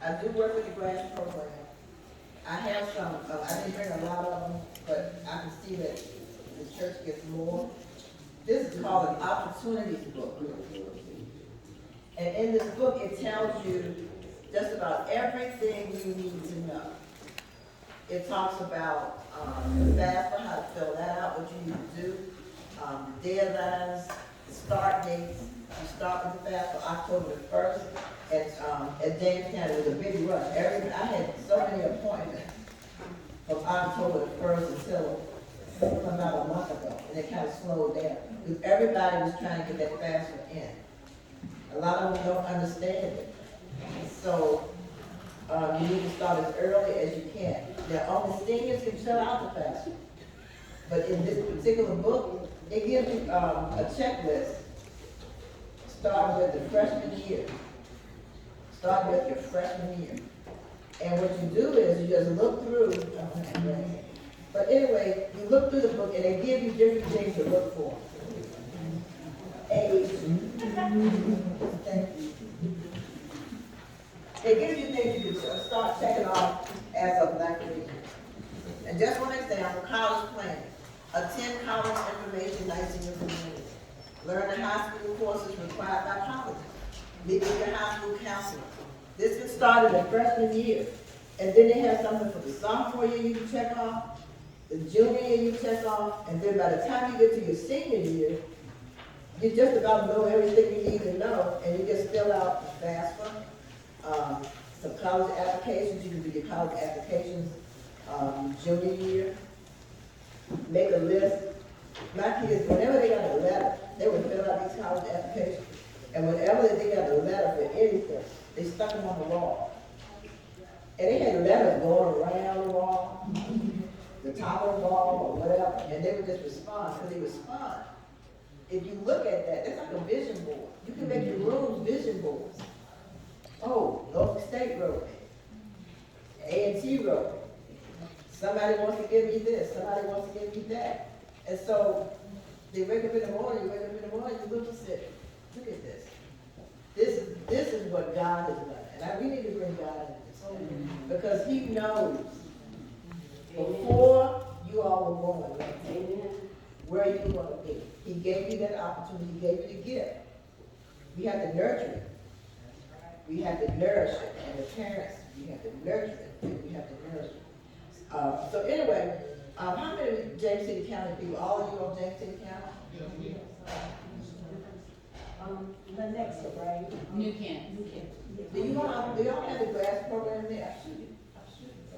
I do work with the grant program. I have some, I didn't bring a lot of them, but I can see that the church gets more. This is called an opportunities book. And in this book, it tells you just about everything you need to know. It talks about the FAFSA, how to fill that out, what you need to do, the deadlines, the start dates. You start with the FAFSA October the 1st. At Jamestown, it was a big rush. I had so many appointments from October the 1st until about a month ago, and it kind of slowed down. Because everybody was trying to get that FAFSA in. A lot of them don't understand it. So, you need to start as early as you can. Now, only seniors can fill out the FAFSA. But in this particular book, it gives you a checklist starting with the freshman year. Start with your freshman year. And what you do is you just look through, but anyway, you look through the book and they give you different things to look for. Age. It gives you things you can start checking off as of next week. And just one example, college planning. Attend college information nights in your community. Learn the high school courses required by colleges. Meet with your high school counselor. This can start in the freshman year. And then they have something for the sophomore year you can check off, the junior year you check off, and then by the time you get to your senior year, you just about know everything you need to know, and you just fill out the FAFSA, some college applications. You can do your college applications junior year. Make a list. My kids, whenever they got a letter, they would fill out these college applications. And whenever they got a letter for anything, they stuck them on the wall. And they had letters going around the wall, the top of the wall, or whatever, and they would just respond. So they respond. If you look at that, that's like a vision board. You can make your rooms vision boards. Oh, Norfolk State Road, A&T Road. Somebody wants to give me this, somebody wants to give me that. And so they wake up in the morning, you look and say, look at this. This is what God has done. And we need to bring God into this. Because he knows before you all were born, where you want to be. He gave you that opportunity, he gave you the gift. We have to nurture it. We have to nourish it. And the parents, we have to nurture it. And we have to nourish it. So anyway, how many James City County people, all of you on James City County? The next one, right? New Kent. Do y'all have the grass program there?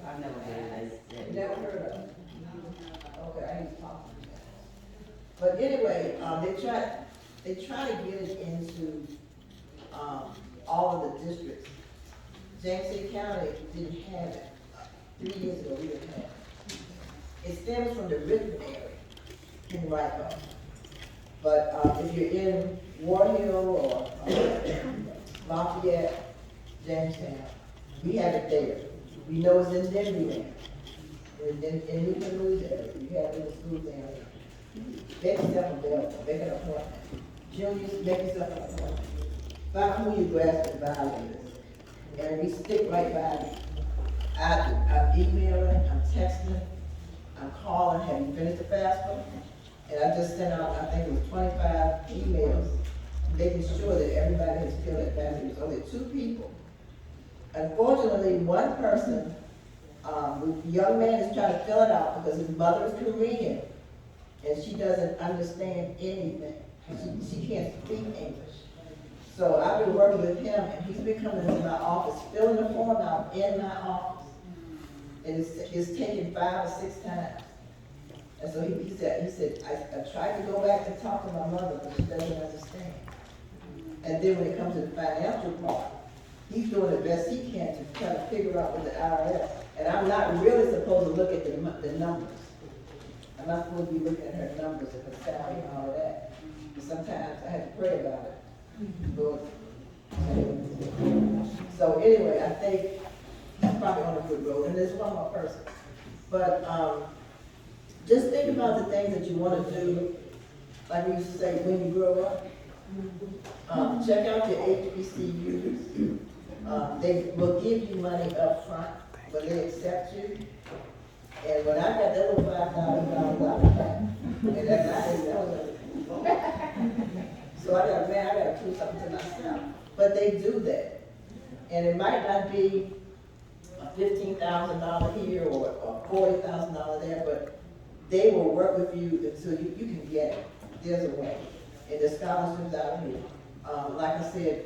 I've never heard of it. Never heard of it. Okay, I need to talk to you guys. But anyway, they try to get it into all of the districts. James City County didn't have it. 3 years ago, we didn't have it. It stems from the Richmond area in Rickoff. But if you're in War Hill or Lafayette, Jamestown, we have it there. We know it's in Denver. In Newton News area, you have it in the school down there. Make yourself available, make an appointment. Juniors, make yourself an appointment. Find who you grasp the value of this. And we stick right by you. I'm emailing, I'm texting, I'm calling, have you finished the FAFSA? And I just sent out, I think it was 25 emails, making sure that everybody has filled that FAFSA. It was only 2 people. Unfortunately, one person, the young man is trying to fill it out because his mother is Korean, and she doesn't understand anything. She can't speak English. So I've been working with him, and he's been coming into my office, filling the form out in my office. And it's taken 5 or 6 times. And so he said, I tried to go back and talk to my mother, but she doesn't understand. And then when it comes to the financial part, he's doing the best he can to try to figure out with the IRS. And I'm not really supposed to look at the numbers. I'm not supposed to be looking at her numbers and her salary and all of that. But sometimes I have to pray about it. Lord. So anyway, I think he's probably on a good road. And there's one more person. But just think about the things that you want to do, like we used to say, when you grow up. Check out your HBCUs. They will give you money up front when they accept you. And when I got that little $5,000, and that was so I gotta prove something to myself. But they do that. And it might not be a $15,000 here or $40,000 there, but they will work with you until you can get it. There's a way. And the scholarships out here. Like I said,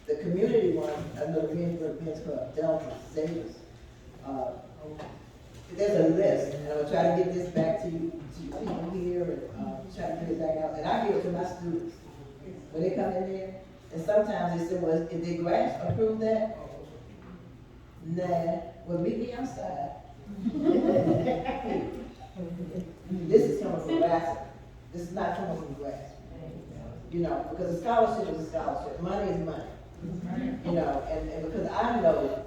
the community one, another men's club, Delta, Savers. There's a list, and I'm gonna try to get this back to you people here, and try to get it back out. And I give it to my students when they come in there. And sometimes they say, well, did Grass approve that? Nah, well, meet me outside. This is coming from Lassiter. This is not coming from Grass. You know, because a scholarship is a scholarship. Money is money. You know, and because I know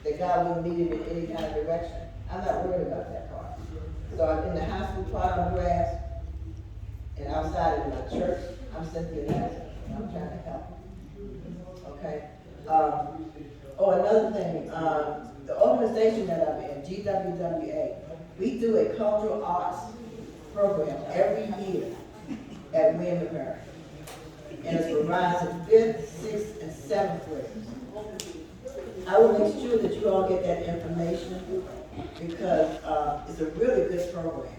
that God wouldn't lead it in any kind of direction, I'm not worried about that part. So I'm in the high school part of Grass, and outside in my church, I'm Cynthia, and I'm trying to help. Okay? Another thing, the organization that I'm in, GWWA, we do a cultural arts program every year at William & Mary. And it's for rising 5th, 6th, and 7th graders. I will make sure that you all get that information because it's a really good program.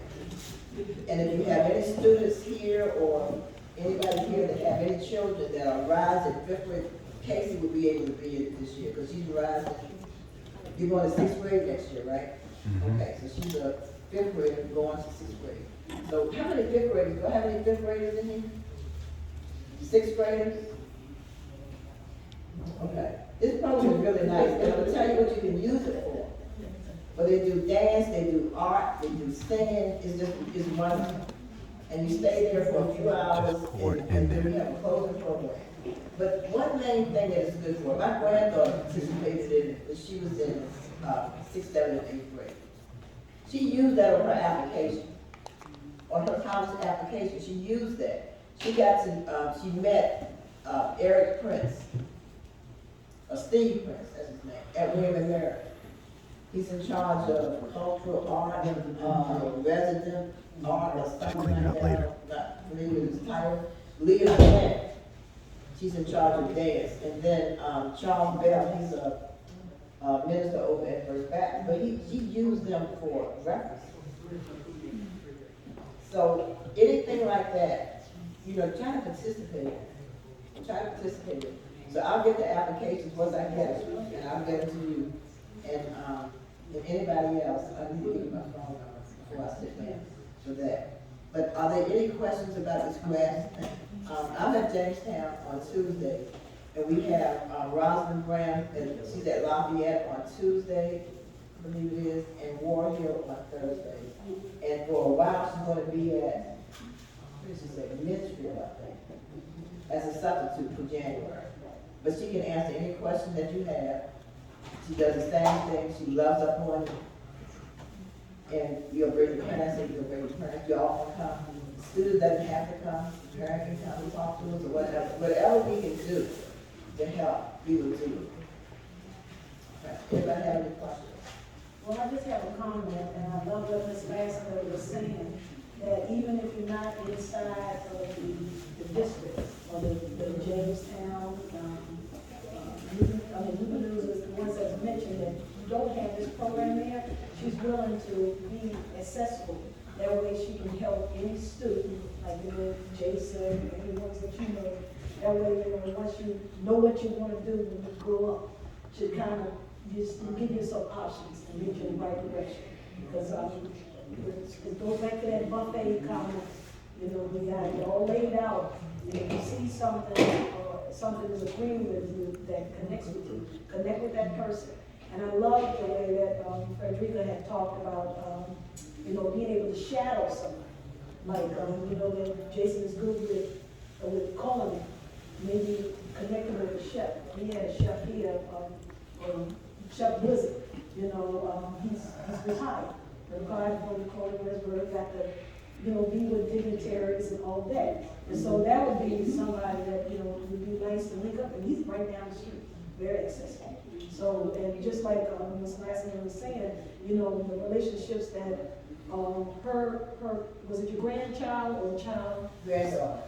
And if you have any students here or anybody here that have any children that are rising 5th grade, Casey will be able to be in this year because she's rising. You're going to 6th grade next year, right? Mm-hmm. Okay, so she's a 5th grader going to 6th grade. So how many 5th graders? Do I have any 5th graders in here? 6th graders? Okay. This program is really nice, and I'm going to tell you what you can use it for. But they do dance, they do art, they do singing, it's wonderful. And you stay there for a few hours, and then we have a closing program. But one main thing that it's good for, my granddaughter participated in it when she was in 6th, 7th, and 8th grade. She used that on her application, on her college application, she used that. She got to, she met Eric Prince, Steve Prince, that's his name, at William & Mary. He's in charge of cultural art, resident art, or something like that. I'm not familiar with his title. Leah Bennett, she's in charge of dance. And then Charles Bell, he's a minister over at First Baptist, but he used them for reference. So anything like that, you know, try to participate. Try to participate. So I'll get the applications once I get them, and I'll get them to you. And anybody else, I need to give you my phone number before I sit down for that. But are there any questions about this Grass thing? I'm at Jamestown on Tuesday, and we have Rosalind Graham, and she's at Lafayette on Tuesday, I believe it is, and War Hill on Thursday. And for a while, she's going to be at, what did she say, Midfield, I think, as a substitute for January. But she can answer any question that you have. She does the same thing. She loves up on you. And you'll bring the parents, and you'll bring the parents. You all can come. The student doesn't have to come. The parent can come and talk to us or whatever. Whatever we can do to help, we will do it. Okay. Anybody have any questions? Well, I just have a comment, and I love what Ms. Lassiter was saying, that even if you're not inside of the district, or the Jamestown, Newport is the ones that's mentioned that don't have this program there, she's willing to be accessible. That way she can help any student, like Jason, any ones that you know. That way, you know, once you know what you want to do when you grow up, she kind of just give you some options to lead you in the right direction. Because it goes back to that buffet comment. You know, we got it all laid out. And if you see something or something is agreeing with you that connects with you, connect with that person. And I love the way that Frederica had talked about, you know, being able to shadow someone. Like, you know, that Jason is good with culinary. Maybe connecting with a chef. We had a chef here, Chef Blizzard. You know, he's retired. Retired from the culinary, got to, you know, be with dignitaries and all that. And so that would be somebody that, you know, would be nice to link up, and he's right down the street. very accessible. So, and just like, Ms. Lassiter was saying, you know, the relationships that, was it your grandchild or child?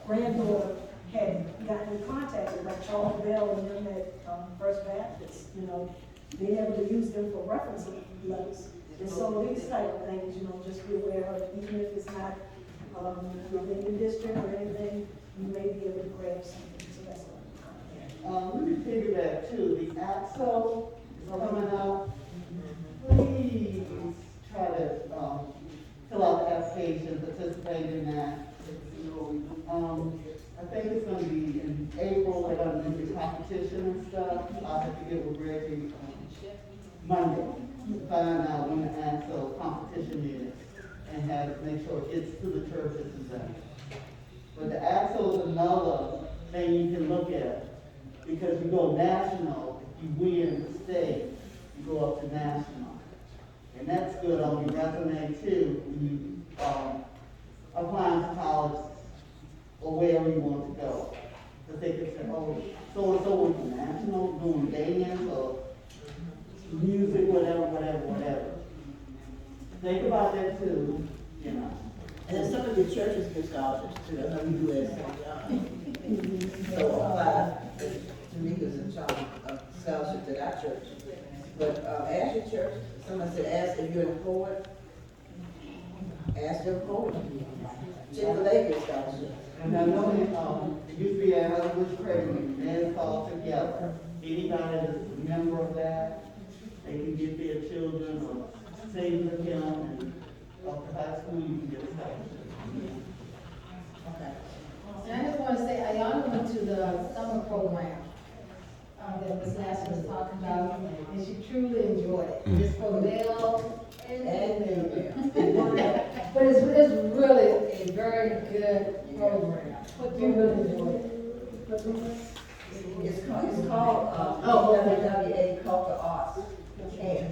Granddaughter had gotten in contact with, like Charles Bell and them at, First Baptist, you know, being able to use them for reference letters. And so these type of things, you know, just be aware of, even if it's not, within your district or anything, you may be able to grab something, so that's all. Let me piggyback too, the AXO is coming out. Please try to, fill out the application, participate in that. I think it's gonna be in April, they're gonna do the competition and stuff. I'll have to get with Reggie, Monday, to find out when the AXO competition is and make sure it gets to the churches and that. But the AXO is another thing you can look at, because you go national, you win the state, you go up to national. And that's good on your resume too, when you, applying to college or wherever you want to go. Because they could say, oh, so-and-so went to national, doing dance or music, whatever. Think about that too, you know. And then some of the churches give scholarships too, I know we do that sometimes. So apply, Tamika's in charge of scholarships at our church. But, ask your church, someone said, ask if you're employed, ask them for it. Chick-fil-A gives scholarships. And I know, it used to be at Hollywood Credit Union, they're called together. Anybody that's a member of that, they can get their children or save them and up to high school, you can get a scholarship. Okay. And I just want to say, I also went to the summer program that Ms. Lassiter was talking about, and she truly enjoyed it. It's for male and female. But it's really a very good program. We really enjoyed it. It's called, WWA Culture Arts Camp.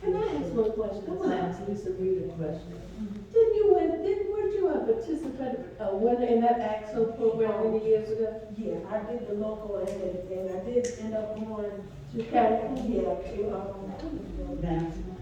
Can I ask one question? I want to ask Lisa Reed a question. Weren't you a participant, in that AXO program many years ago? Yeah, I did the local and I did end up going To California? yeah, to, National.